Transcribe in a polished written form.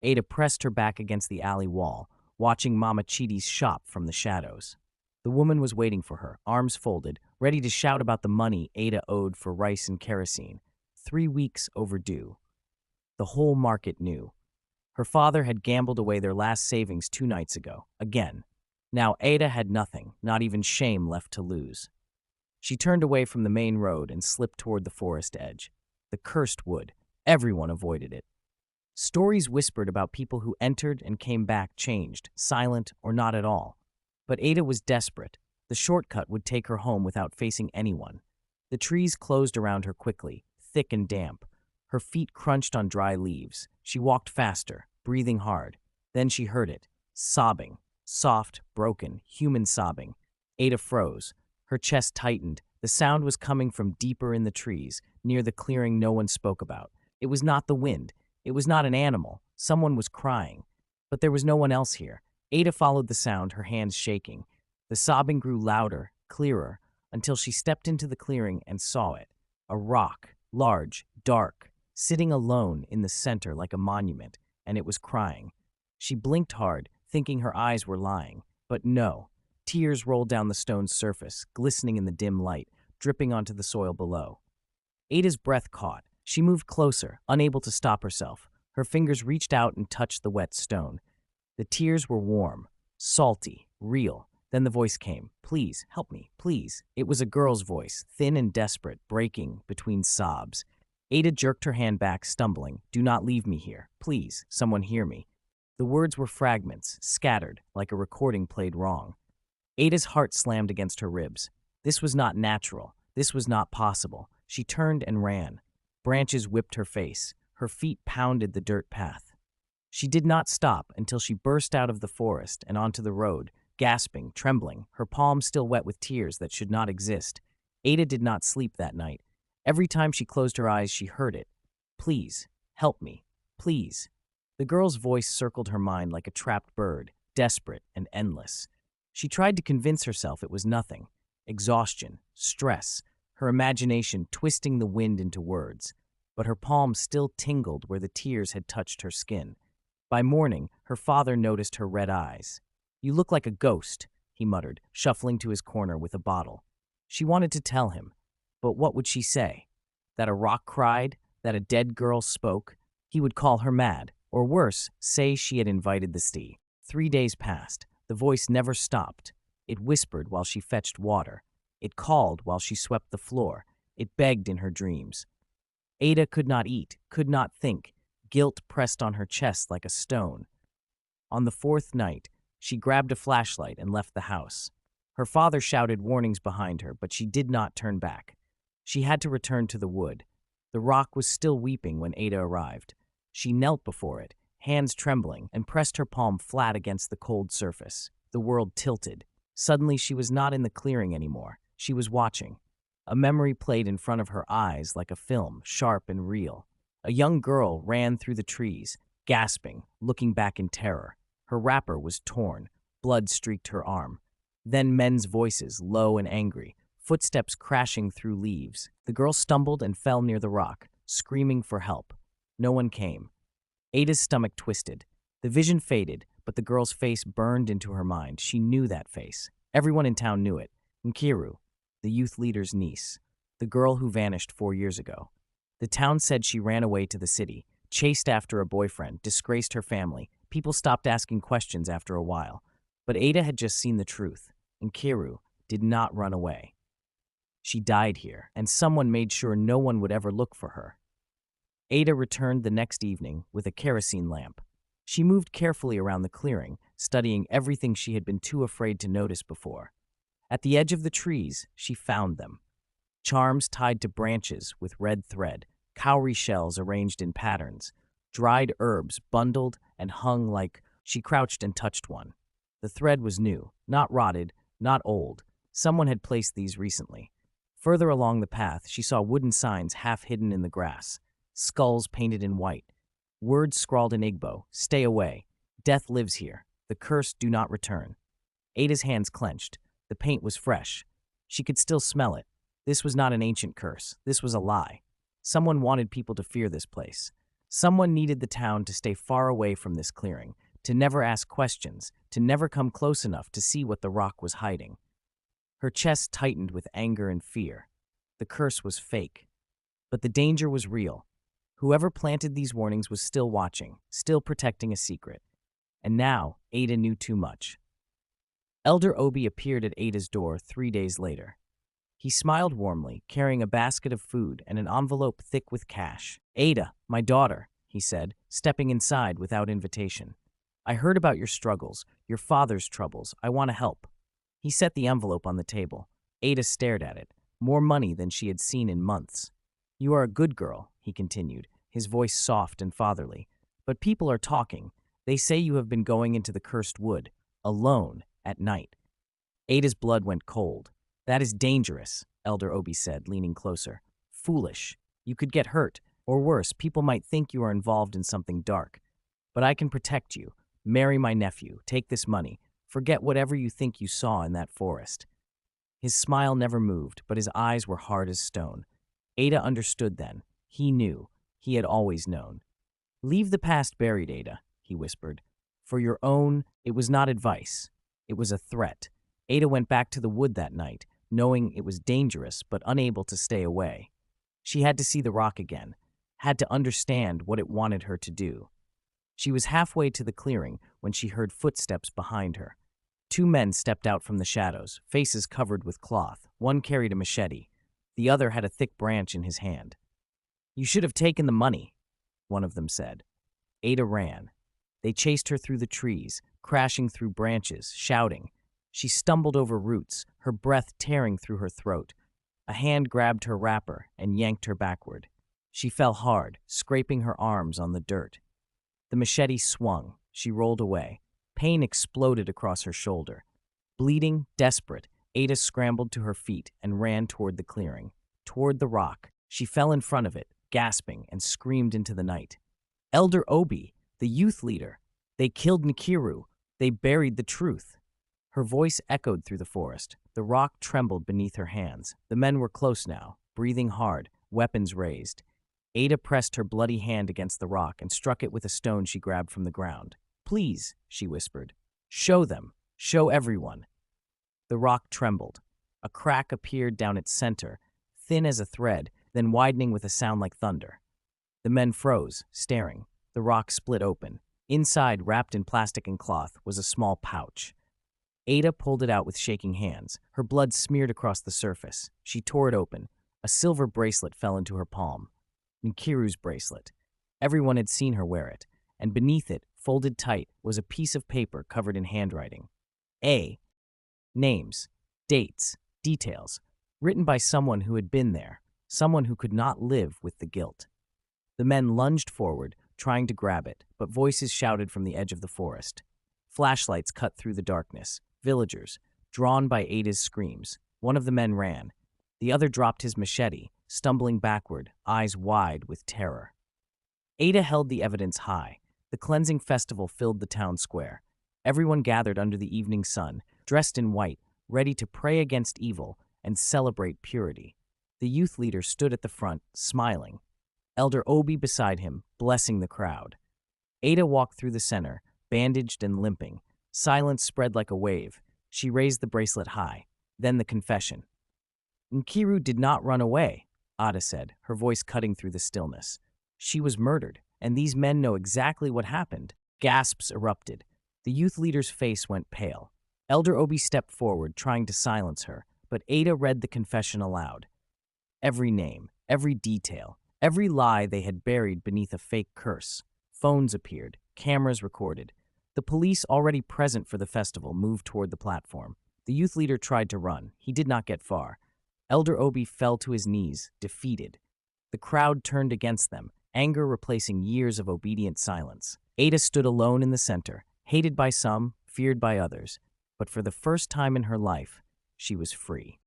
Ada pressed her back against the alley wall, watching Mama Chiti's shop from the shadows. The woman was waiting for her, arms folded, ready to shout about the money Ada owed for rice and kerosene. 3 weeks overdue. The whole market knew. Her father had gambled away their last savings 2 nights ago, again. Now Ada had nothing, not even shame left to lose. She turned away from the main road and slipped toward the forest edge. The cursed wood. Everyone avoided it. Stories whispered about people who entered and came back changed, silent or not at all. But Ada was desperate. The shortcut would take her home without facing anyone. The trees closed around her quickly, thick and damp. Her feet crunched on dry leaves. She walked faster, breathing hard. Then she heard it, sobbing, soft, broken, human sobbing. Ada froze. Her chest tightened. The sound was coming from deeper in the trees, near the clearing no one spoke about. It was not the wind. It was not an animal. Someone was crying. But there was no one else here. Ada followed the sound, her hands shaking. The sobbing grew louder, clearer, until she stepped into the clearing and saw it. A rock, large, dark, sitting alone in the center like a monument, and it was crying. She blinked hard, thinking her eyes were lying. But no. Tears rolled down the stone's surface, glistening in the dim light, dripping onto the soil below. Ada's breath caught. She moved closer, unable to stop herself. Her fingers reached out and touched the wet stone. The tears were warm, salty, real. Then the voice came. "Please, help me, please." It was a girl's voice, thin and desperate, breaking between sobs. Ada jerked her hand back, stumbling. "Do not leave me here. Please, someone hear me." The words were fragments, scattered, like a recording played wrong. Ada's heart slammed against her ribs. This was not natural. This was not possible. She turned and ran. Branches whipped her face. Her feet pounded the dirt path. She did not stop until she burst out of the forest and onto the road, gasping, trembling, her palms still wet with tears that should not exist. Ada did not sleep that night. Every time she closed her eyes, she heard it. "Please, help me. Please." The girl's voice circled her mind like a trapped bird, desperate and endless. She tried to convince herself it was nothing. Exhaustion, stress, her imagination twisting the wind into words. But her palms still tingled where the tears had touched her skin. By morning, her father noticed her red eyes. "You look like a ghost," he muttered, shuffling to his corner with a bottle. She wanted to tell him, but what would she say? That a rock cried? That a dead girl spoke? He would call her mad, or worse, say she had invited the sea. 3 days passed. The voice never stopped. It whispered while she fetched water. It called while she swept the floor. It begged in her dreams. Ada could not eat, could not think. Guilt pressed on her chest like a stone. On the 4th night, she grabbed a flashlight and left the house. Her father shouted warnings behind her, but she did not turn back. She had to return to the wood. The rock was still weeping when Ada arrived. She knelt before it, hands trembling, and pressed her palm flat against the cold surface. The world tilted. Suddenly she was not in the clearing anymore. She was watching. A memory played in front of her eyes like a film, sharp and real. A young girl ran through the trees, gasping, looking back in terror. Her wrapper was torn. Blood streaked her arm. Then men's voices, low and angry, footsteps crashing through leaves. The girl stumbled and fell near the rock, screaming for help. No one came. Ada's stomach twisted. The vision faded, but the girl's face burned into her mind. She knew that face. Everyone in town knew it. Nkiru, the youth leader's niece, the girl who vanished 4 years ago. The town said she ran away to the city, chased after a boyfriend, disgraced her family. People stopped asking questions after a while. But Ada had just seen the truth. Nkiru did not run away. She died here, and someone made sure no one would ever look for her. Ada returned the next evening with a kerosene lamp. She moved carefully around the clearing, studying everything she had been too afraid to notice before. At the edge of the trees, she found them. Charms tied to branches with red thread, cowrie shells arranged in patterns, dried herbs bundled and hung like. She crouched and touched one. The thread was new, not rotted, not old. Someone had placed these recently. Further along the path, she saw wooden signs half hidden in the grass. Skulls painted in white. Words scrawled in Igbo, "Stay away. Death lives here. The curse do not return." Ada's hands clenched. The paint was fresh. She could still smell it. This was not an ancient curse. This was a lie. Someone wanted people to fear this place. Someone needed the town to stay far away from this clearing, to never ask questions, to never come close enough to see what the rock was hiding. Her chest tightened with anger and fear. The curse was fake, but the danger was real. Whoever planted these warnings was still watching, still protecting a secret. And now, Ada knew too much. Elder Obi appeared at Ada's door 3 days later. He smiled warmly, carrying a basket of food and an envelope thick with cash. "Ada, my daughter," he said, stepping inside without invitation. "I heard about your struggles, your father's troubles. I want to help." He set the envelope on the table. Ada stared at it, more money than she had seen in months. "You are a good girl," he continued, his voice soft and fatherly. "But people are talking. They say you have been going into the cursed wood, alone, at night." Ada's blood went cold. "That is dangerous," Elder Obi said, leaning closer. "Foolish. You could get hurt, or worse, people might think you are involved in something dark. But I can protect you. Marry my nephew. Take this money. Forget whatever you think you saw in that forest." His smile never moved, but his eyes were hard as stone. Ada understood then. He knew. He had always known. "Leave the past buried, Ada," he whispered. "For your own, it was not advice. It was a threat." Ada went back to the wood that night, knowing it was dangerous but unable to stay away. She had to see the rock again, had to understand what it wanted her to do. She was halfway to the clearing when she heard footsteps behind her. 2 men stepped out from the shadows, faces covered with cloth. One carried a machete. The other had a thick branch in his hand. "You should have taken the money," one of them said. Ada ran. They chased her through the trees, crashing through branches, shouting. She stumbled over roots, her breath tearing through her throat. A hand grabbed her wrapper and yanked her backward. She fell hard, scraping her arms on the dirt. The machete swung. She rolled away. Pain exploded across her shoulder. Bleeding, desperate, Ada scrambled to her feet and ran toward the clearing, toward the rock. She fell in front of it, gasping, and screamed into the night. "Elder Obi, the youth leader. They killed Nkiru. They buried the truth." Her voice echoed through the forest. The rock trembled beneath her hands. The men were close now, breathing hard, weapons raised. Ada pressed her bloody hand against the rock and struck it with a stone she grabbed from the ground. "Please," she whispered. "Show them. Show everyone." The rock trembled. A crack appeared down its center, thin as a thread, then widening with a sound like thunder. The men froze, staring. The rock split open. Inside, wrapped in plastic and cloth, was a small pouch. Ada pulled it out with shaking hands. Her blood smeared across the surface. She tore it open. A silver bracelet fell into her palm. Nkiru's bracelet. Everyone had seen her wear it, and beneath it, folded tight, was a piece of paper covered in handwriting. Names, dates, details, written by someone who had been there, someone who could not live with the guilt. The men lunged forward, trying to grab it, but voices shouted from the edge of the forest. Flashlights cut through the darkness. Villagers, drawn by Ada's screams. One of the men ran. The other dropped his machete, stumbling backward, eyes wide with terror. Ada held the evidence high. The cleansing festival filled the town square. Everyone gathered under the evening sun, dressed in white, ready to pray against evil and celebrate purity. The youth leader stood at the front, smiling. Elder Obi beside him, blessing the crowd. Ada walked through the center, bandaged and limping. Silence spread like a wave. She raised the bracelet high. Then the confession. "Nkiru did not run away," Ada said, her voice cutting through the stillness. "She was murdered, and these men know exactly what happened." Gasps erupted. The youth leader's face went pale. Elder Obi stepped forward, trying to silence her, but Ada read the confession aloud. Every name, every detail, every lie they had buried beneath a fake curse. Phones appeared, cameras recorded. The police, already present for the festival, moved toward the platform. The youth leader tried to run. He did not get far. Elder Obi fell to his knees, defeated. The crowd turned against them, anger replacing years of obedient silence. Ada stood alone in the center, hated by some, feared by others. But for the first time in her life, she was free.